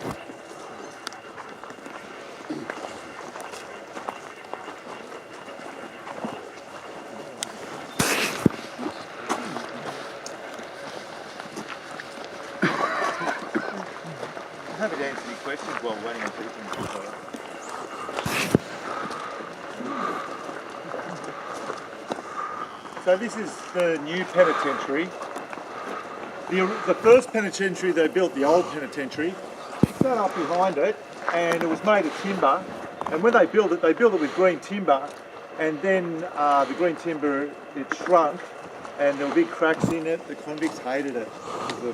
I'm happy to answer any questions while waiting on people. So this is the new penitentiary. The first penitentiary they built, the old penitentiary, sat up behind it, and it was made of timber. And when they built it with green timber, and then the green timber, it shrunk, and there were big cracks in it. The convicts hated it. The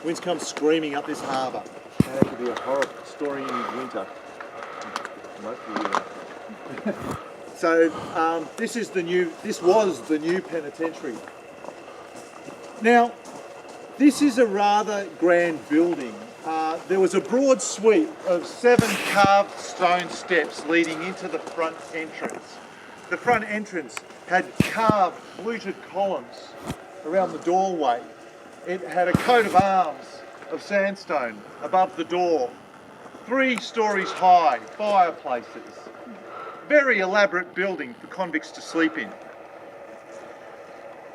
winds come screaming up this harbour, and it could be a horrible story in winter. So this was the new penitentiary. Now, this is a rather grand building. There was a broad suite of 7 carved stone steps leading into the front entrance. The front entrance had carved fluted columns around the doorway. It had a coat of arms of sandstone above the door, 3 stories high, fireplaces. Very elaborate building for convicts to sleep in.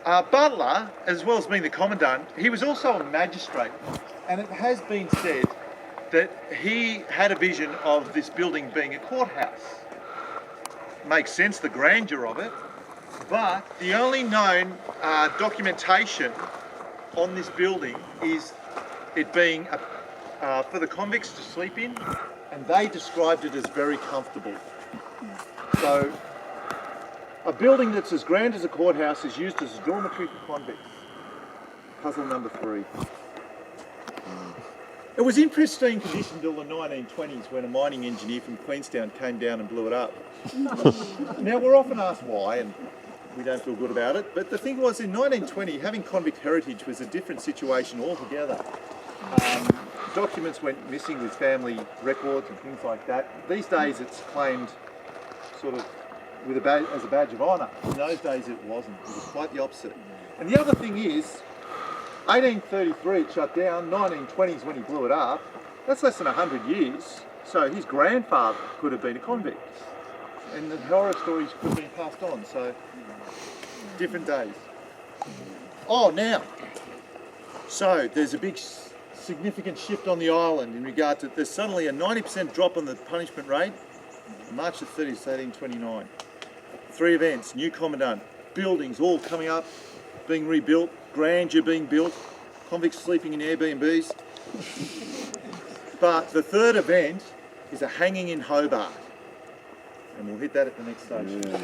Butler, as well as being the commandant, he was also a magistrate, and it has been said that he had a vision of this building being a courthouse. Makes sense, the grandeur of it, but the only known documentation on this building is it being for the convicts to sleep in, and they described it as very comfortable. So, a building that's as grand as a courthouse is used as a dormitory for convicts. Puzzle number 3. It was in pristine condition till the 1920s when a mining engineer from Queenstown came down and blew it up. Now, we're often asked why, and we don't feel good about it, but the thing was, in 1920, having convict heritage was a different situation altogether. Documents went missing with family records and things like that. These days it's claimed sort of with as a badge of honour. In those days it wasn't. It was quite the opposite. And the other thing is, 1833 it shut down, 1920s when he blew it up. That's less than 100 years. So his grandfather could have been a convict. And the horror stories could have been passed on. So, different days. Oh, now, so there's a big significant shift on the island in regard to, there's suddenly a 90% drop on the punishment rate. March the 30th, 1829. 3 events, new commandant, buildings all coming up, being rebuilt, grandeur being built, convicts sleeping in Airbnbs. But the 3rd event is a hanging in Hobart. And we'll hit that at the next station. Yeah.